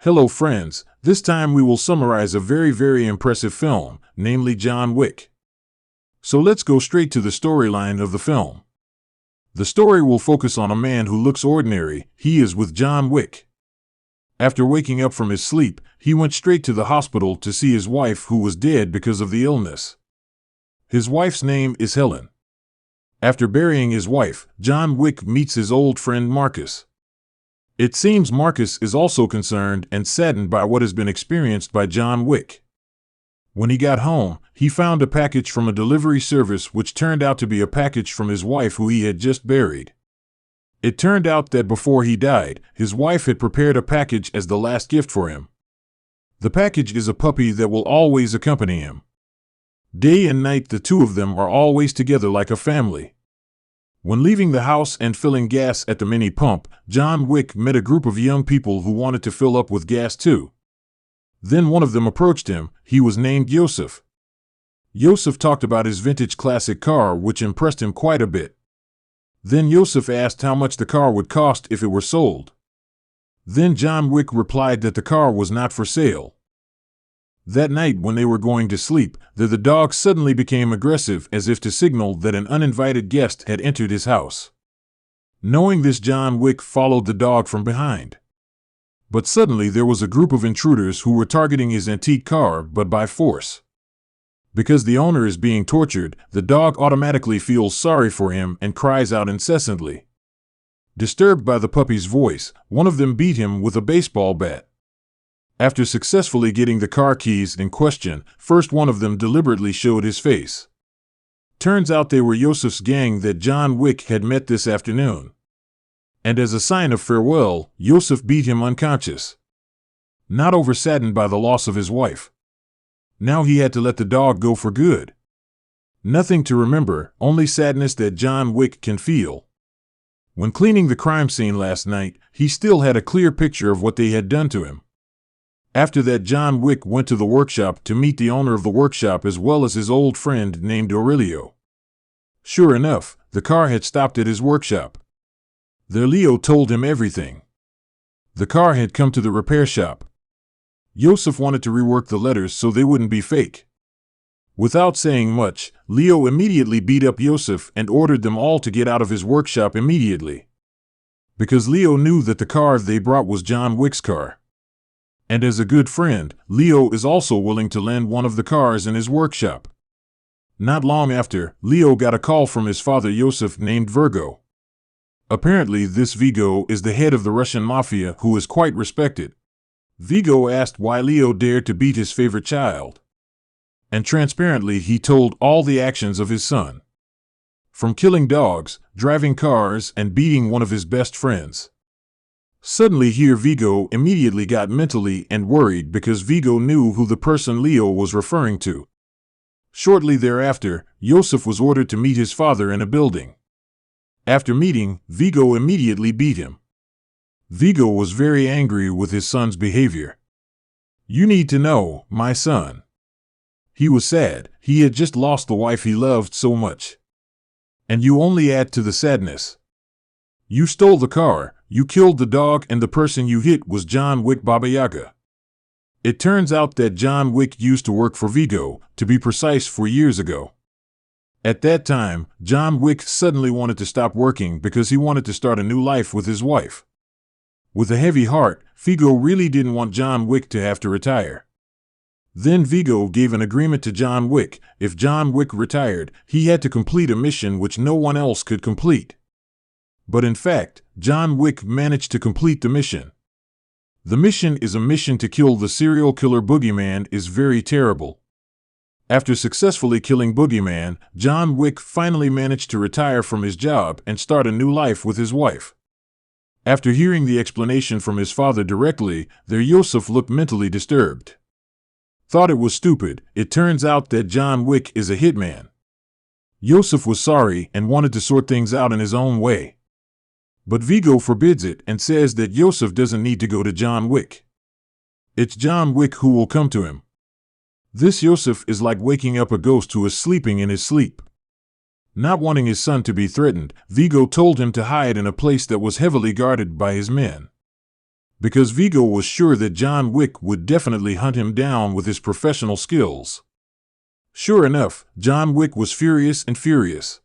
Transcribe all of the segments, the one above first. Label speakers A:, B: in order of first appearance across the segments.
A: Hello friends, this time we will summarize a very impressive film, namely John Wick. So let's go straight to the storyline of the film. The story will focus on a man who looks ordinary. He is with John Wick. After waking up from his sleep, he went straight to the hospital to see his wife, who was dead because of the illness. His wife's name is Helen. After burying his wife, John Wick meets his old friend Marcus. It seems Marcus is also concerned and saddened by what has been experienced by John Wick. When he got home, he found a package from a delivery service which turned out to be a package from his wife who he had just buried. It turned out that before he died, his wife had prepared a package as the last gift for him. The package is a puppy that will always accompany him. Day and night the two of them are always together like a family. When leaving the house and filling gas at the mini pump, John Wick met a group of young people who wanted to fill up with gas too. Then one of them approached him. He was named Yosef. Yosef talked about his vintage classic car, which impressed him quite a bit. Then Yosef asked how much the car would cost if it were sold. Then John Wick replied that the car was not for sale. That night when they were going to sleep, the dog suddenly became aggressive, as if to signal that an uninvited guest had entered his house. Knowing this, John Wick followed the dog from behind. But suddenly there was a group of intruders who were targeting his antique car, but by force. Because the owner is being tortured, the dog automatically feels sorry for him and cries out incessantly. Disturbed by the puppy's voice, one of them beat him with a baseball bat. After successfully getting the car keys in question, first one of them deliberately showed his face. Turns out they were Yosef's gang that John Wick had met this afternoon. And as a sign of farewell, Yosef beat him unconscious. Not oversaddened by the loss of his wife. Now he had to let the dog go for good. Nothing to remember, only sadness that John Wick can feel. When cleaning the crime scene last night, he still had a clear picture of what they had done to him. After that, John Wick went to the workshop to meet the owner of the workshop as well as his old friend named Aurelio. Sure enough, the car had stopped at his workshop. There Leo told him everything. The car had come to the repair shop. Yosef wanted to rework the letters so they wouldn't be fake. Without saying much, Leo immediately beat up Yosef and ordered them all to get out of his workshop immediately. Because Leo knew that the car they brought was John Wick's car. And as a good friend, Leo is also willing to lend one of the cars in his workshop. Not long after, Leo got a call from his father Yosef named Virgo. Apparently this Vigo is the head of the Russian mafia who is quite respected. Vigo asked why Leo dared to beat his favorite child. And transparently he told all the actions of his son. From killing dogs, driving cars, and beating one of his best friends. Suddenly here Vigo immediately got mentally and worried because Vigo knew who the person Leo was referring to. Shortly thereafter, Yosef was ordered to meet his father in a building. After meeting, Vigo immediately beat him. Vigo was very angry with his son's behavior. "You need to know, my son." He was sad. He had just lost the wife he loved so much. And you only add to the sadness. You stole the car, you killed the dog, and the person you hit was John Wick Baba Yaga. It turns out that John Wick used to work for Vigo, to be precise 4 years ago. At that time, John Wick suddenly wanted to stop working because he wanted to start a new life with his wife. With a heavy heart, Vigo really didn't want John Wick to have to retire. Then Vigo gave an agreement to John Wick. If John Wick retired, he had to complete a mission which no one else could complete. But in fact, John Wick managed to complete the mission. The mission is a mission to kill the serial killer Boogeyman is very terrible. After successfully killing Boogeyman, John Wick finally managed to retire from his job and start a new life with his wife. After hearing the explanation from his father directly, there Yosef looked mentally disturbed. Thought it was stupid. It turns out that John Wick is a hitman. Yosef was sorry and wanted to sort things out in his own way. But Vigo forbids it and says that Yosef doesn't need to go to John Wick. It's John Wick who will come to him. This Yosef is like waking up a ghost who is sleeping in his sleep. Not wanting his son to be threatened, Vigo told him to hide in a place that was heavily guarded by his men. because Vigo was sure that John Wick would definitely hunt him down with his professional skills. Sure enough, John Wick was furious and furious.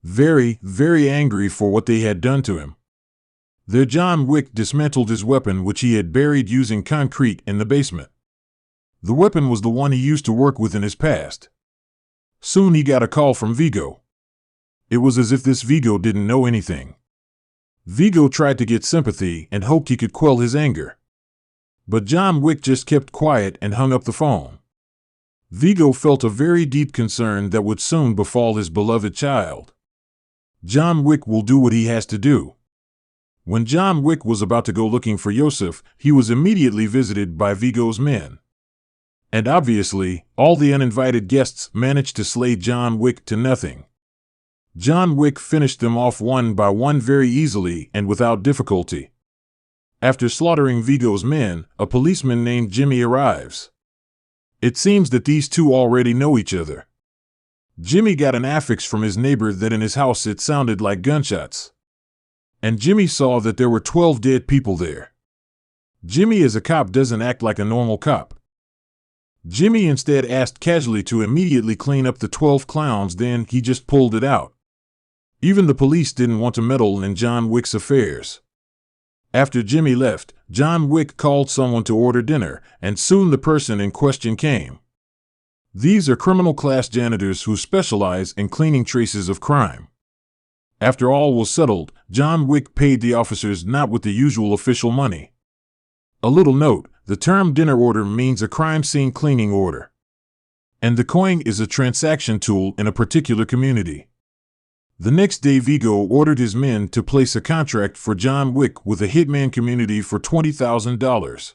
A: Very, very angry for what they had done to him. There John Wick dismantled his weapon, which he had buried using concrete in the basement. The weapon was the one he used to work with in his past. Soon he got a call from Vigo. It was as if this Vigo didn't know anything. Vigo tried to get sympathy and hoped he could quell his anger. But John Wick just kept quiet and hung up the phone. Vigo felt a very deep concern that would soon befall his beloved child. John Wick will do what he has to do. When John Wick was about to go looking for Yosef, he was immediately visited by Vigo's men. And obviously, all the uninvited guests managed to slay John Wick to nothing. John Wick finished them off one by one very easily and without difficulty. After slaughtering Vigo's men, a policeman named Jimmy arrives. It seems that these two already know each other. Jimmy got an affix from his neighbor that in his house it sounded like gunshots. And Jimmy saw that there were 12 dead people there. Jimmy as a cop doesn't act like a normal cop. Jimmy instead asked casually to immediately clean up the 12 clowns, then he just pulled it out. Even the police didn't want to meddle in John Wick's affairs. After Jimmy left, John Wick called someone to order dinner, and soon the person in question came. These are criminal-class janitors who specialize in cleaning traces of crime. After all was settled, John Wick paid the officers not with the usual official money. A little note, the term dinner order means a crime scene cleaning order. And the coin is a transaction tool in a particular community. The next day Vigo ordered his men to place a contract for John Wick with a hitman community for $20,000.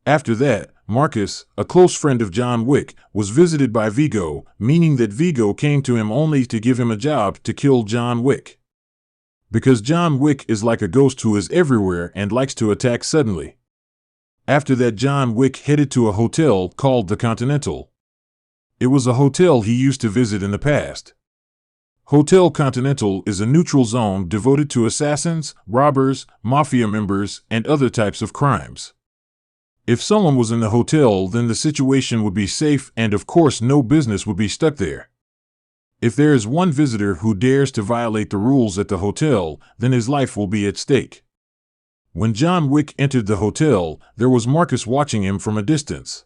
A: After that, Marcus, a close friend of John Wick, was visited by Vigo, meaning that Vigo came to him only to give him a job to kill John Wick. Because John Wick is like a ghost who is everywhere and likes to attack suddenly. After that, John Wick headed to a hotel called the Continental. It was a hotel he used to visit in the past. Hotel Continental is a neutral zone devoted to assassins, robbers, mafia members, and other types of crimes. If someone was in the hotel, then the situation would be safe and of course no business would be stuck there. If there is one visitor who dares to violate the rules at the hotel, then his life will be at stake. When John Wick entered the hotel, there was Marcus watching him from a distance.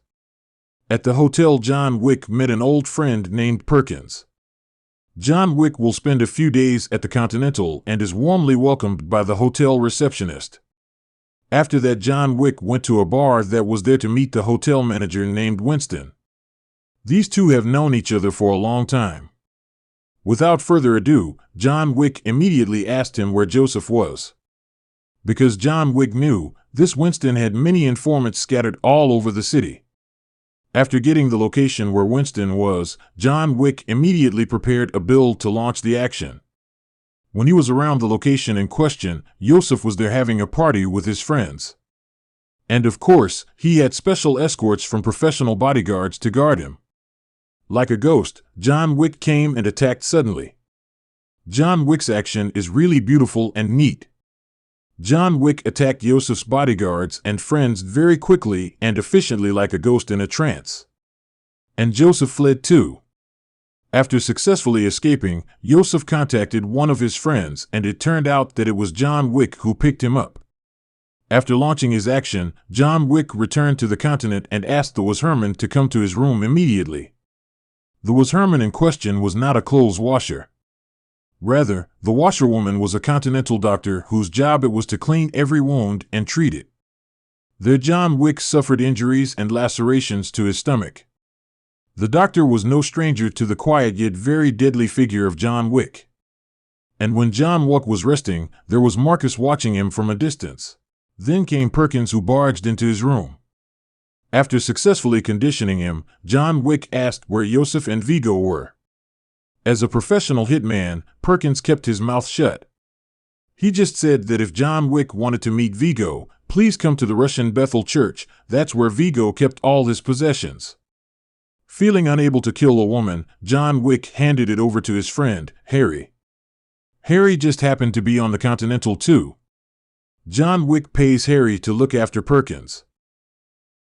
A: At the hotel, John Wick met an old friend named Perkins. John Wick will spend a few days at the Continental and is warmly welcomed by the hotel receptionist. After that, John Wick went to a bar that was there to meet the hotel manager named Winston. These two have known each other for a long time. Without further ado, John Wick immediately asked him where Joseph was. Because John Wick knew, this Winston had many informants scattered all over the city. After getting the location where Winston was, John Wick immediately prepared a build to launch the action. When he was around the location in question, Yosef was there having a party with his friends. And of course, he had special escorts from professional bodyguards to guard him. Like a ghost, John Wick came and attacked suddenly. John Wick's action is really beautiful and neat. John Wick attacked Yosef's bodyguards and friends very quickly and efficiently like a ghost in a trance. And Joseph fled too. After successfully escaping, Yosef contacted one of his friends and it turned out that it was John Wick who picked him up. After launching his action, John Wick returned to the continent and asked the washerman to come to his room immediately. The washerman in question was not a clothes washer. Rather, the washerwoman was a Continental doctor whose job it was to clean every wound and treat it. There John Wick suffered injuries and lacerations to his stomach. The doctor was no stranger to the quiet yet very deadly figure of John Wick. And when John Wick was resting, there was Marcus watching him from a distance. Then came Perkins, who barged into his room. After successfully conditioning him, John Wick asked where Yosef and Vigo were. As a professional hitman, Perkins kept his mouth shut. He just said that if John Wick wanted to meet Vigo, please come to the Russian Bethel Church, that's where Vigo kept all his possessions. Feeling unable to kill a woman, John Wick handed it over to his friend, Harry. Harry just happened to be on the Continental too. John Wick pays Harry to look after Perkins.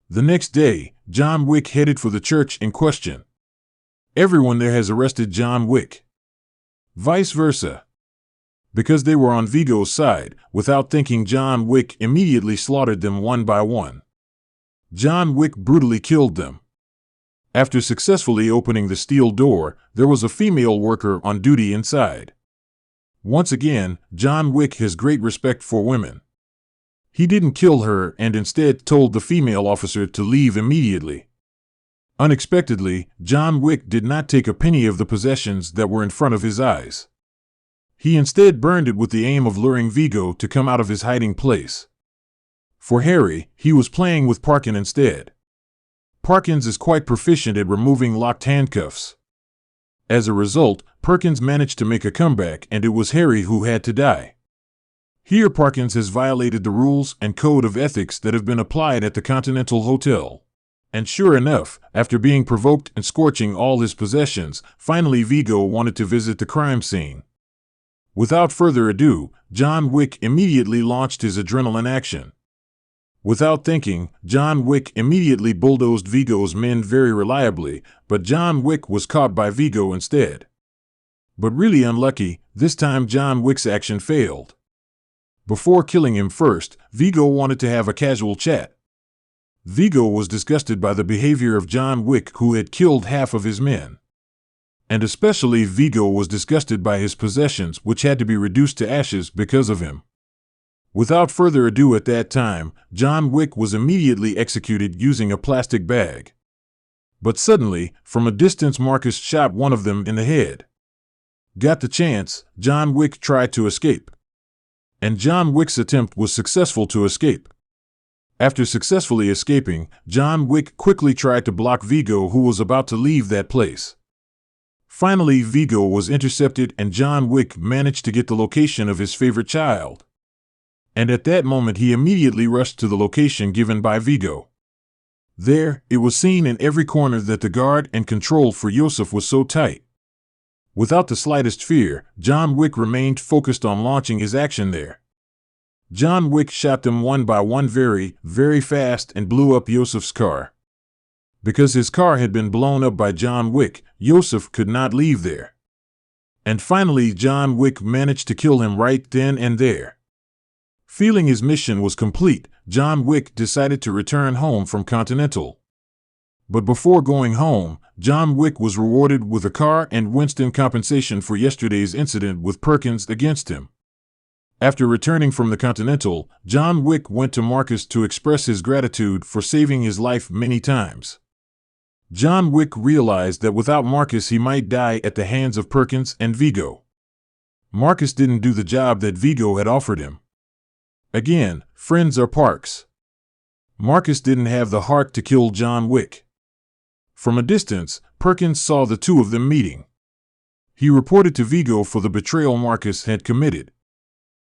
A: The next day, John Wick headed for the church in question. Everyone there has arrested John Wick. Vice versa. Because they were on Viggo's side, without thinking, John Wick immediately slaughtered them one by one. John Wick brutally killed them. After successfully opening the steel door, there was a female worker on duty inside. Once again, John Wick has great respect for women. He didn't kill her and instead told the female officer to leave immediately. Unexpectedly, John Wick did not take a penny of the possessions that were in front of his eyes. He instead burned it with the aim of luring Viggo to come out of his hiding place. For Harry, he was playing with Parkin instead. Parkins is quite proficient at removing locked handcuffs. As a result, Perkins managed to make a comeback, and it was Harry who had to die. Here Parkins has violated the rules and code of ethics that have been applied at the Continental Hotel. And sure enough, after being provoked and scorching all his possessions, finally Viggo wanted to visit the crime scene. Without further ado, John Wick immediately launched his adrenaline action. Without thinking, John Wick immediately bulldozed Viggo's men very reliably, but John Wick was caught by Viggo instead. But really unlucky, this time John Wick's action failed. Before killing him first, Viggo wanted to have a casual chat. Viggo was disgusted by the behavior of John Wick, who had killed half of his men. And especially Viggo was disgusted by his possessions, which had to be reduced to ashes because of him. Without further ado, at that time, John Wick was immediately executed using a plastic bag. But suddenly, from a distance, Marcus shot one of them in the head. Got the chance, John Wick tried to escape. And John Wick's attempt was successful to escape. After successfully escaping, John Wick quickly tried to block Viggo, who was about to leave that place. Finally, Viggo was intercepted and John Wick managed to get the location of his favorite child. And at that moment he immediately rushed to the location given by Viggo. There, it was seen in every corner that the guard and control for Yosef was so tight. Without the slightest fear, John Wick remained focused on launching his action there. John Wick shot them one by one very, very fast and blew up Yosef's car. Because his car had been blown up by John Wick, Yosef could not leave there. And finally, John Wick managed to kill him right then and there. Feeling his mission was complete, John Wick decided to return home from Continental. But before going home, John Wick was rewarded with a car and Winston compensation for yesterday's incident with Perkins against him. After returning from the Continental, John Wick went to Marcus to express his gratitude for saving his life many times. John Wick realized that without Marcus he might die at the hands of Perkins and Viggo. Marcus didn't do the job that Viggo had offered him. Again, friends are parks. Marcus didn't have the heart to kill John Wick. From a distance, Perkins saw the two of them meeting. He reported to Viggo for the betrayal Marcus had committed.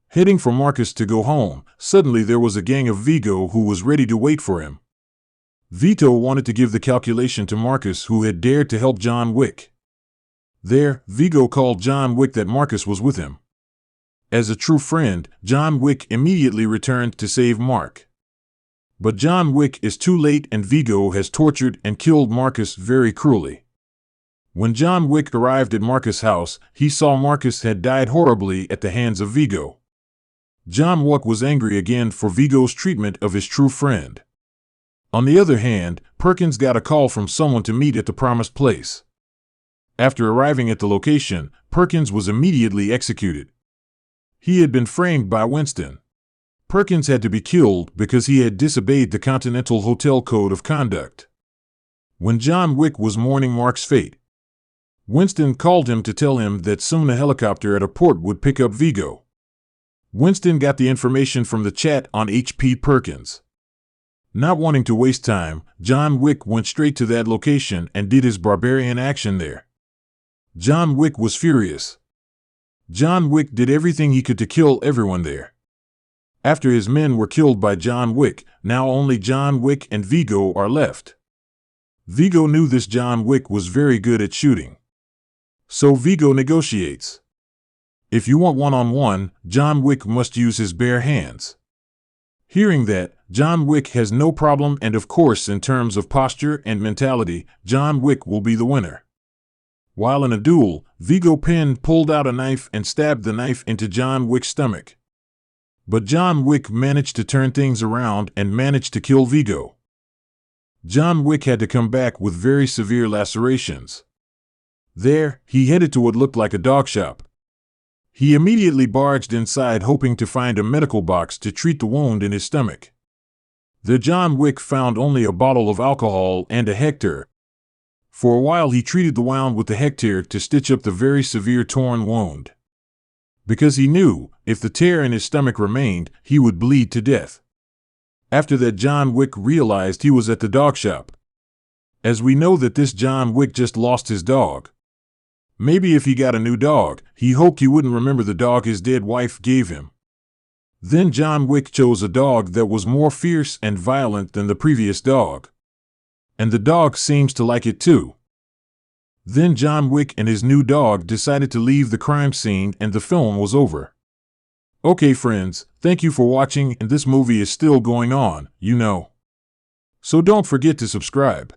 A: Heading for Marcus to go home, suddenly there was a gang of Viggo who was ready to wait for him. Vito wanted to give the calculation to Marcus, who had dared to help John Wick. There, Viggo called John Wick that Marcus was with him. As a true friend, John Wick immediately returned to save Mark. But John Wick is too late and Viggo has tortured and killed Marcus very cruelly. When John Wick arrived at Marcus' house, he saw Marcus had died horribly at the hands of Viggo. John Wick was angry again for Viggo's treatment of his true friend. On the other hand, Perkins got a call from someone to meet at the promised place. After arriving at the location, Perkins was immediately executed. He had been framed by Winston. Perkins had to be killed because he had disobeyed the Continental Hotel Code of Conduct. When John Wick was mourning Mark's fate, Winston called him to tell him that soon a helicopter at a port would pick up Viggo. Winston got the information from the chat on H.P. Perkins. Not wanting to waste time, John Wick went straight to that location and did his barbarian action there. John Wick was furious. John Wick did everything he could to kill everyone there. After his men were killed by John Wick, now only John Wick and Viggo are left. Viggo knew this John Wick was very good at shooting. So Viggo negotiates. If you want one-on-one, John Wick must use his bare hands. Hearing that, John Wick has no problem, and of course in terms of posture and mentality, John Wick will be the winner. While in a duel, Viggo Penn pulled out a knife and stabbed the knife into John Wick's stomach. But John Wick managed to turn things around and managed to kill Viggo. John Wick had to come back with very severe lacerations. There, he headed to what looked like a dog shop. He immediately barged inside hoping to find a medical box to treat the wound in his stomach. There John Wick found only a bottle of alcohol and a Hector. For a while he treated the wound with the Hector to stitch up the very severe torn wound. Because he knew, if the tear in his stomach remained, he would bleed to death. After that, John Wick realized he was at the dog shop. As we know that this John Wick just lost his dog. Maybe if he got a new dog, he hoped he wouldn't remember the dog his dead wife gave him. Then John Wick chose a dog that was more fierce and violent than the previous dog. And the dog seems to like it too. Then John Wick and his new dog decided to leave the crime scene and the film was over. Okay friends, thank you for watching, and this movie is still going on, you know. So don't forget to subscribe.